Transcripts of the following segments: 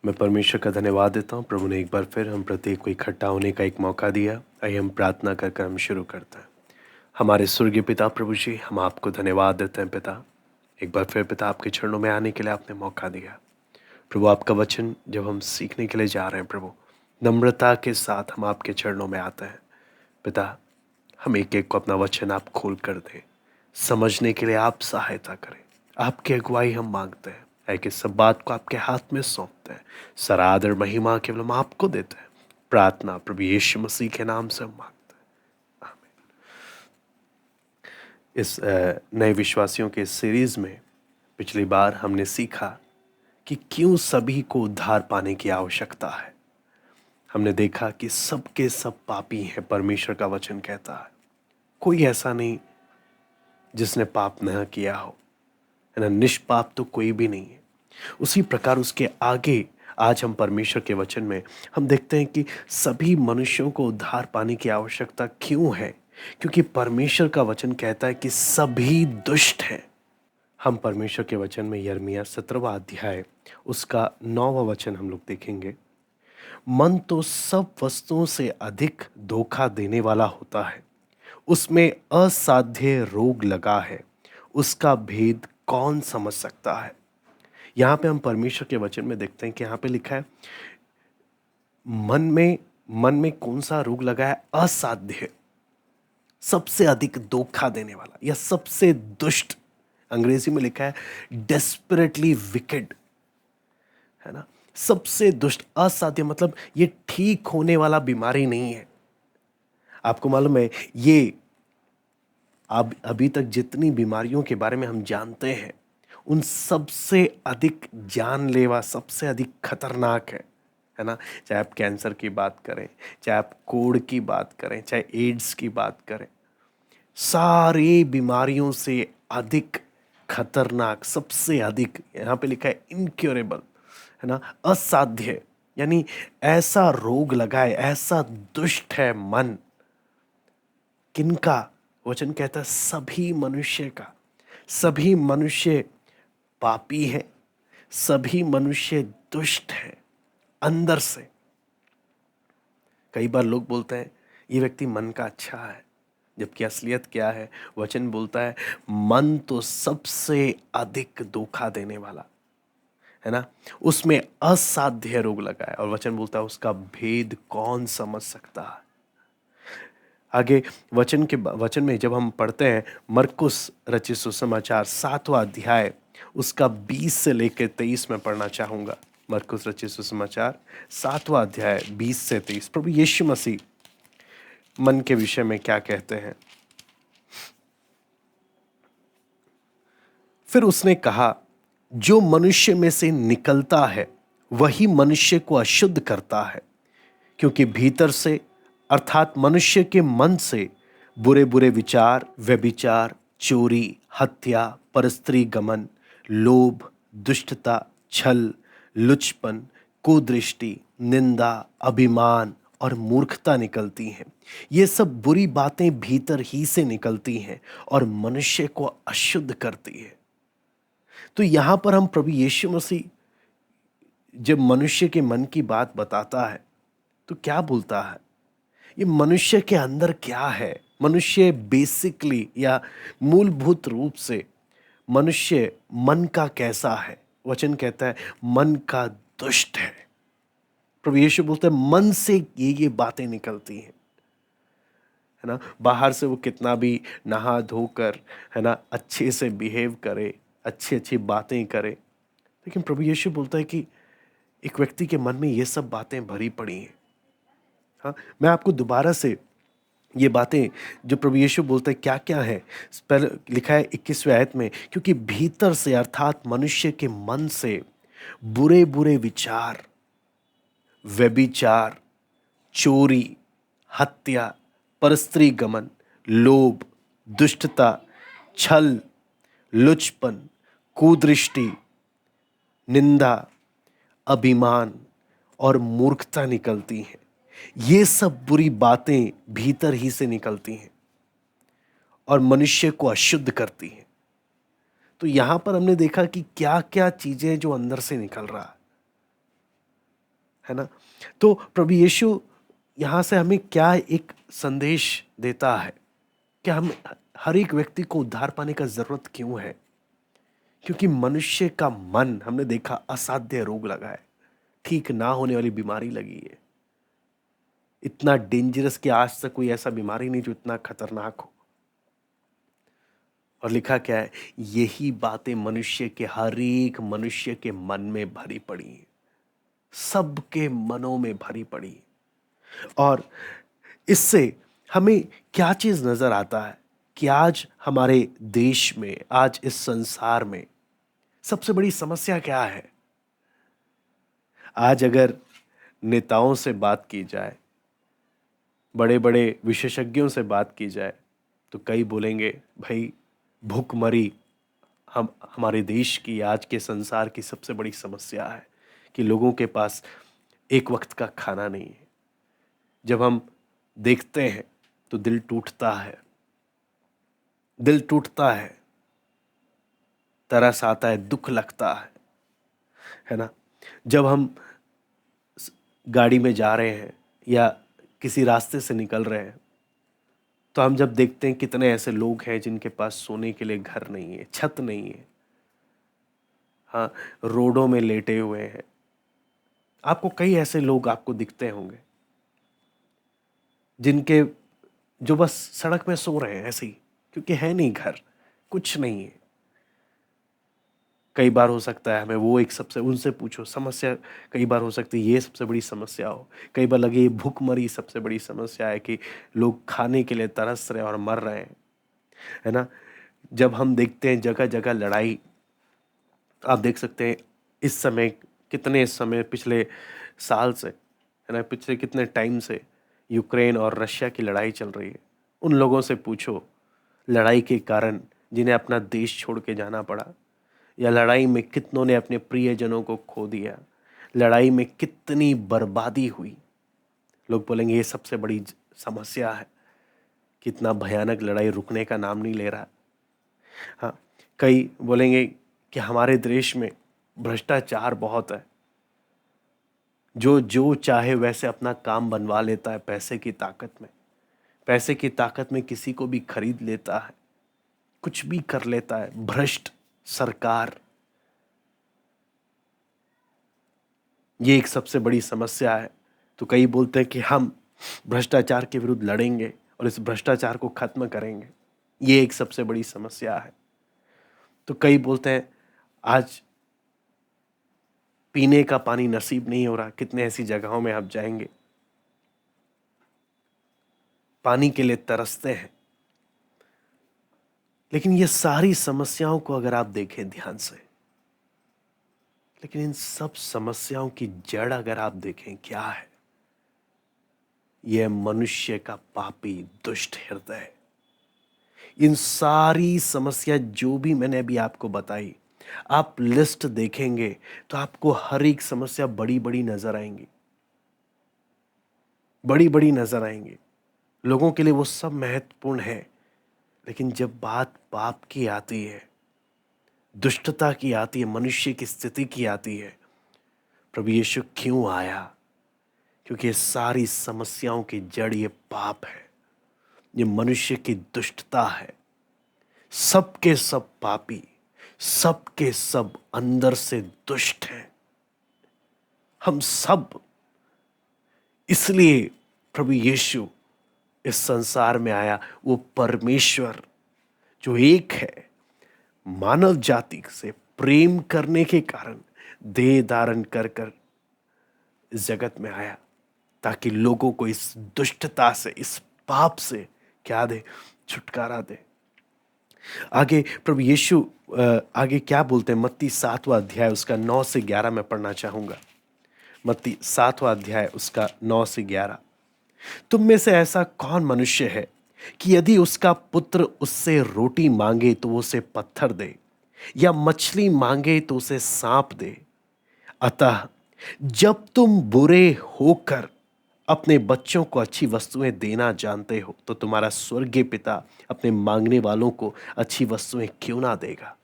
मैं परमेश्वर का धन्यवाद देता हूँ। प्रभु ने एक बार फिर हम प्रत्येक को इकट्ठा होने का एक मौका दिया। आइए हम प्रार्थना कर हम शुरू करते हैं। हमारे स्वर्गीय पिता प्रभु जी, हम आपको धन्यवाद देते हैं पिता। एक बार फिर पिता, आपके चरणों में आने के लिए आपने मौका दिया। प्रभु, आपका वचन जब हम सीखने के लिए जा रहे हैं प्रभु, नम्रता के साथ हम आपके चरणों में आते हैं पिता। हम एक एक को अपना वचन आप खोल कर दें, समझने के लिए आप सहायता करें। आपकी अगुवाई हम मांगते हैं। है कि सब बात को आपके हाथ में सौंपते हैं। सारा आदर महिमा केवल हम आपको देते हैं। प्रार्थना प्रभु यीशु मसीह के नाम से हम मांगते हैं, आमीन। इस नए विश्वासियों के सीरीज में पिछली बार हमने सीखा कि क्यों सभी को उद्धार पाने की आवश्यकता है। हमने देखा कि सबके सब पापी हैं, परमेश्वर का वचन कहता है। कोई ऐसा नहीं जिसने पाप न किया हो, है ना। निष्पाप तो कोई भी नहीं है। उसी प्रकार उसके आगे आज हम परमेश्वर के वचन में हम देखते हैं कि सभी मनुष्यों को उद्धार पाने की आवश्यकता क्यों है। क्योंकि परमेश्वर का वचन कहता है कि सभी दुष्ट हैं। हम परमेश्वर के वचन में यिर्मयाह 17वां अध्याय उसका 9वां वचन हम लोग देखेंगे। मन तो सब वस्तुओं से अधिक धोखा देने वाला होता है, उसमें असाध्य रोग लगा है, उसका भेद कौन समझ सकता है। यहाँ पे हम परमेश्वर के वचन में देखते हैं कि यहाँ पे लिखा है मन में कौन सा रोग लगा है? असाध्य, सबसे अधिक धोखा देने वाला या सबसे दुष्ट। अंग्रेजी में लिखा है डेस्परेटली विकेड, है ना। सबसे दुष्ट, असाध्य मतलब ये ठीक होने वाला बीमारी नहीं है। आपको मालूम है, ये अब अभी तक जितनी बीमारियों के बारे में हम जानते हैं उन सबसे अधिक जानलेवा, सबसे अधिक खतरनाक है ना। चाहे आप कैंसर की बात करें, चाहे आप कोढ़ की बात करें, चाहे एड्स की बात करें, सारी बीमारियों से अधिक खतरनाक, सबसे अधिक यहाँ पे लिखा है इनक्योरेबल, है ना, असाध्य। यानी ऐसा रोग लगा है, ऐसा दुष्ट है मन। किनका? वचन कहता है सभी मनुष्य का। सभी मनुष्य पापी है, सभी मनुष्य दुष्ट है अंदर से। कई बार लोग बोलते हैं ये व्यक्ति मन का अच्छा है, जबकि असलियत क्या है? वचन बोलता है मन तो सबसे अधिक धोखा देने वाला, है ना। उसमें असाध्य रोग लगा है और वचन बोलता है उसका भेद कौन समझ सकता है। आगे वचन में जब हम पढ़ते हैं मरकुस रचित सुसमाचार 7वां अध्याय उसका 20 से लेकर 23 में पढ़ना चाहूंगा। मरकुस रचित सुसमाचार 7वां अध्याय 20 से 23, प्रभु यीशु मसीह मन के विषय में क्या कहते हैं। फिर उसने कहा, जो मनुष्य में से निकलता है वही मनुष्य को अशुद्ध करता है, क्योंकि भीतर से अर्थात मनुष्य के मन से बुरे बुरे विचार, व्यभिचार, चोरी, हत्या, परस्त्री गमन, लोभ, दुष्टता, छल, लुचपन, कुदृष्टि, निंदा, अभिमान और मूर्खता निकलती हैं। ये सब बुरी बातें भीतर ही से निकलती हैं और मनुष्य को अशुद्ध करती है। तो यहां पर हम प्रभु यीशु मसीह जब मनुष्य के मन की बात बताता है तो क्या बोलता है? ये मनुष्य के अंदर क्या है? मनुष्य बेसिकली या मूलभूत रूप से मनुष्य मन का कैसा है? वचन कहता है मन का दुष्ट है। प्रभु यीशु बोलते हैं मन से ये बातें निकलती हैं, है ना। बाहर से वो कितना भी नहा धोकर, है ना, अच्छे से बिहेव करे, अच्छी अच्छी बातें करे, लेकिन प्रभु यीशु बोलता है कि एक व्यक्ति के मन में ये सब बातें भरी पड़ी हैं। हाँ, मैं आपको दोबारा से ये बातें जो प्रभु यीशु बोलते हैं क्या क्या है, पहले लिखा है 21वें आयत में, क्योंकि भीतर से अर्थात मनुष्य के मन से बुरे बुरे विचार, व्यभिचार, चोरी, हत्या, परस्त्री गमन, लोभ, दुष्टता, छल, लुचपन, कुदृष्टि, निंदा, अभिमान और मूर्खता निकलती हैं। ये सब बुरी बातें भीतर ही से निकलती हैं और मनुष्य को अशुद्ध करती हैं। तो यहां पर हमने देखा कि क्या क्या चीजें जो अंदर से निकल रहा है। है ना। तो प्रभु यीशु यहाँ से हमें क्या एक संदेश देता है कि हम हर एक व्यक्ति को उद्धार पाने का जरूरत क्यों है? क्योंकि मनुष्य का मन, हमने देखा, असाध्य रोग लगा है, ठीक ना होने वाली बीमारी लगी है, इतना डेंजरस कि आज तक कोई ऐसा बीमारी नहीं जो इतना खतरनाक हो। और लिखा क्या है? यही बातें मनुष्य के, हर एक मनुष्य के मन में भरी पड़ी हैं, सबके मनों में भरी पड़ी हैं। और इससे हमें क्या चीज नजर आता है कि आज हमारे देश में, आज इस संसार में सबसे बड़ी समस्या क्या है? आज अगर नेताओं से बात की जाए, बड़े बड़े विशेषज्ञों से बात की जाए, तो कई बोलेंगे भाई भूखमरी हम हमारे देश की, आज के संसार की सबसे बड़ी समस्या है कि लोगों के पास एक वक्त का खाना नहीं है। जब हम देखते हैं तो दिल टूटता है, दिल टूटता है, तरस आता है, दुख लगता है ना। जब हम गाड़ी में जा रहे हैं या किसी रास्ते से निकल रहे हैं, तो हम जब देखते हैं कितने ऐसे लोग हैं जिनके पास सोने के लिए घर नहीं है, छत नहीं है, हाँ, रोडों में लेटे हुए हैं। आपको कई ऐसे लोग आपको दिखते होंगे जिनके, जो बस सड़क में सो रहे हैं ऐसे ही, क्योंकि है नहीं घर, कुछ नहीं है। कई बार हो सकता है हमें वो एक सबसे, उनसे पूछो समस्या, कई बार हो सकती है ये सबसे बड़ी समस्या हो। कई बार लगे ये भूखमरी सबसे बड़ी समस्या है कि लोग खाने के लिए तरस रहे और मर रहे हैं, है ना। जब हम देखते हैं जगह जगह लड़ाई, आप देख सकते हैं इस समय, कितने समय पिछले साल से, है ना, पिछले कितने टाइम से यूक्रेन और रशिया की लड़ाई चल रही है। उन लोगों से पूछो लड़ाई के कारण जिन्हें अपना देश छोड़ के जाना पड़ा, या लड़ाई में कितनों ने अपने प्रियजनों को खो दिया, लड़ाई में कितनी बर्बादी हुई। लोग बोलेंगे ये सबसे बड़ी समस्या है, कितना भयानक लड़ाई रुकने का नाम नहीं ले रहा। हाँ, कई बोलेंगे कि हमारे देश में भ्रष्टाचार बहुत है, जो जो चाहे वैसे अपना काम बनवा लेता है, पैसे की ताकत में, पैसे की ताकत में किसी को भी खरीद लेता है, कुछ भी कर लेता है। भ्रष्ट सरकार, ये एक सबसे बड़ी समस्या है। तो कई बोलते हैं कि हम भ्रष्टाचार के विरुद्ध लड़ेंगे और इस भ्रष्टाचार को खत्म करेंगे, ये एक सबसे बड़ी समस्या है। तो कई बोलते हैं आज पीने का पानी नसीब नहीं हो रहा, कितने ऐसी जगहों में आप जाएंगे पानी के लिए तरसते हैं। लेकिन ये सारी समस्याओं को अगर आप देखें ध्यान से, लेकिन इन सब समस्याओं की जड़ अगर आप देखें क्या है, यह मनुष्य का पापी दुष्ट हृदय। इन सारी समस्या जो भी मैंने अभी आपको बताई, आप लिस्ट देखेंगे तो आपको हर एक समस्या बड़ी बड़ी नजर आएंगी, बड़ी बड़ी नजर आएंगी। लोगों के लिए वो सब महत्वपूर्ण है, लेकिन जब बात पाप की आती है, दुष्टता की आती है, मनुष्य की स्थिति की आती है, प्रभु यीशु क्यों आया? क्योंकि ये सारी समस्याओं की जड़ ये पाप है, ये मनुष्य की दुष्टता है। सबके सब पापी, सबके सब अंदर से दुष्ट हैं, हम सब। इसलिए प्रभु यीशु इस संसार में आया। वो परमेश्वर जो एक है, मानव जाति से प्रेम करने के कारण देह धारण कर कर इस जगत में आया, ताकि लोगों को इस दुष्टता से, इस पाप से क्या दे? छुटकारा दे। आगे प्रभु यीशु आगे क्या बोलते हैं? मत्ती 7वां अध्याय उसका 9 से 11 मैं पढ़ना चाहूंगा। मत्ती 7वां अध्याय उसका 9 से 11। तुम में से ऐसा कौन मनुष्य है कि यदि उसका पुत्र उससे रोटी मांगे तो वो उसे पत्थर दे, या मछली मांगे तो उसे सांप दे? अतः जब तुम बुरे होकर अपने बच्चों को अच्छी वस्तुएं देना जानते हो, तो तुम्हारा स्वर्गीय पिता अपने मांगने वालों को अच्छी वस्तुएं क्यों ना देगा?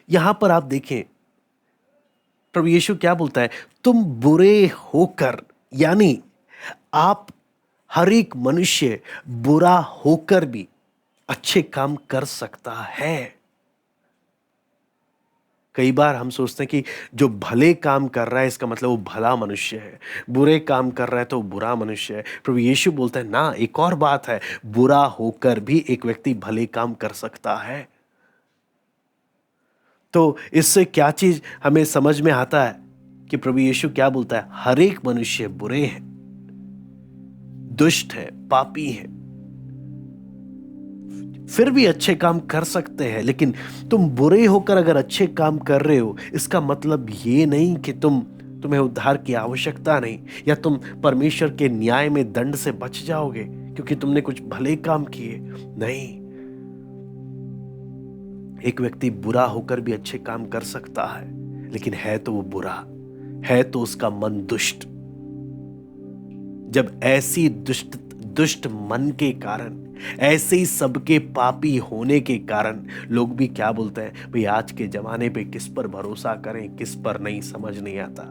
यहां पर आप देखें प्रभु यीशु क्या बोलता है? तुम बुरे होकर, यानी आप, हर एक मनुष्य बुरा होकर भी अच्छे काम कर सकता है। कई बार हम सोचते हैं कि जो भले काम कर रहा है इसका मतलब वो भला मनुष्य है, बुरे काम कर रहा है तो वो बुरा मनुष्य है। प्रभु यीशु बोलता है ना, एक और बात है, बुरा होकर भी एक व्यक्ति भले काम कर सकता है। तो इससे क्या चीज हमें समझ में आता है कि प्रभु यीशु क्या बोलता है? हर एक मनुष्य बुरे हैं, दुष्ट है, पापी है, फिर भी अच्छे काम कर सकते हैं। लेकिन तुम बुरे होकर अगर अच्छे काम कर रहे हो, इसका मतलब ये नहीं कि तुम्हें उद्धार की आवश्यकता नहीं, या तुम परमेश्वर के न्याय में दंड से बच जाओगे क्योंकि तुमने कुछ भले काम किए। नहीं, एक व्यक्ति बुरा होकर भी अच्छे काम कर सकता है, लेकिन है तो वो बुरा, है तो उसका मन दुष्ट। जब ऐसी दुष्ट मन के कारण, ऐसे ही सबके पापी होने के कारण लोग भी क्या बोलते हैं, भाई आज के जमाने पे किस पर भरोसा करें, किस पर नहीं, समझ नहीं आता।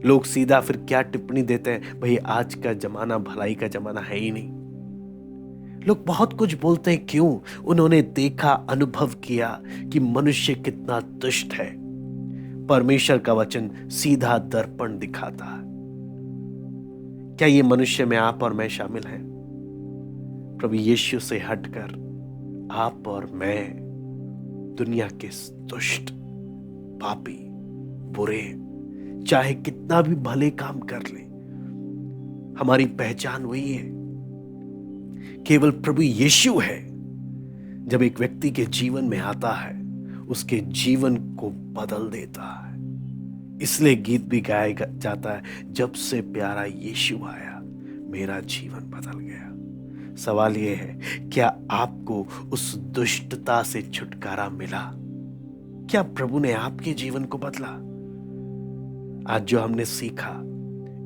लोग सीधा फिर क्या टिप्पणी देते हैं, भाई आज का जमाना भलाई का जमाना है ही नहीं। लोग बहुत कुछ बोलते हैं, क्यों? उन्होंने देखा, अनुभव किया कि मनुष्य कितना दुष्ट है। परमेश्वर का वचन सीधा दर्पण दिखाता है। क्या ये मनुष्य में आप और मैं शामिल हैं? प्रभु यीशु से हटकर आप और मैं दुनिया के दुष्ट, पापी, बुरे, चाहे कितना भी भले काम कर ले, हमारी पहचान वही है। केवल प्रभु यीशु है, जब एक व्यक्ति के जीवन में आता है उसके जीवन को बदल देता है। इसलिए गीत भी गाया जाता है, जब से प्यारा यीशु आया मेरा जीवन बदल गया। सवाल यह है, क्या आपको उस दुष्टता से छुटकारा मिला? क्या प्रभु ने आपके जीवन को बदला? आज जो हमने सीखा,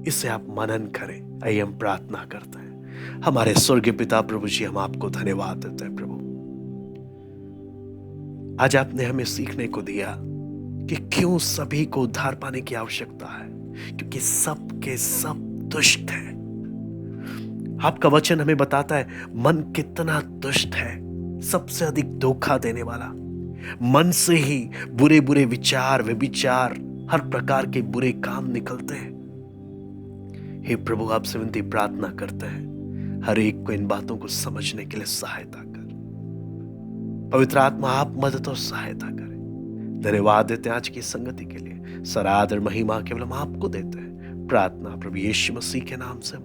इसे आप मनन करें। आइए हम प्रार्थना करते हैं। हमारे स्वर्गीय पिता प्रभु जी, हम आपको धन्यवाद देते हैं। प्रभु, आज आपने हमें सीखने को दिया कि क्यों सभी को उद्धार पाने की आवश्यकता है, क्योंकि सब के सब दुष्ट हैं। आपका वचन हमें बताता है मन कितना दुष्ट है, सबसे अधिक धोखा देने वाला। मन से ही बुरे बुरे विचार, व्यभिचार, हर प्रकार के बुरे काम निकलते हैं। हे प्रभु, आपसे विनती प्रार्थना करते हैं, हर एक को इन बातों को समझने के लिए सहायता कर। पवित्र आत्मा, आप मदद और सहायता करें। धन्यवाद देते हैं आज की संगति के लिए। सराद और महिमा केवल हम आपको देते हैं। प्रार्थना प्रभु यीशु मसीह के नाम से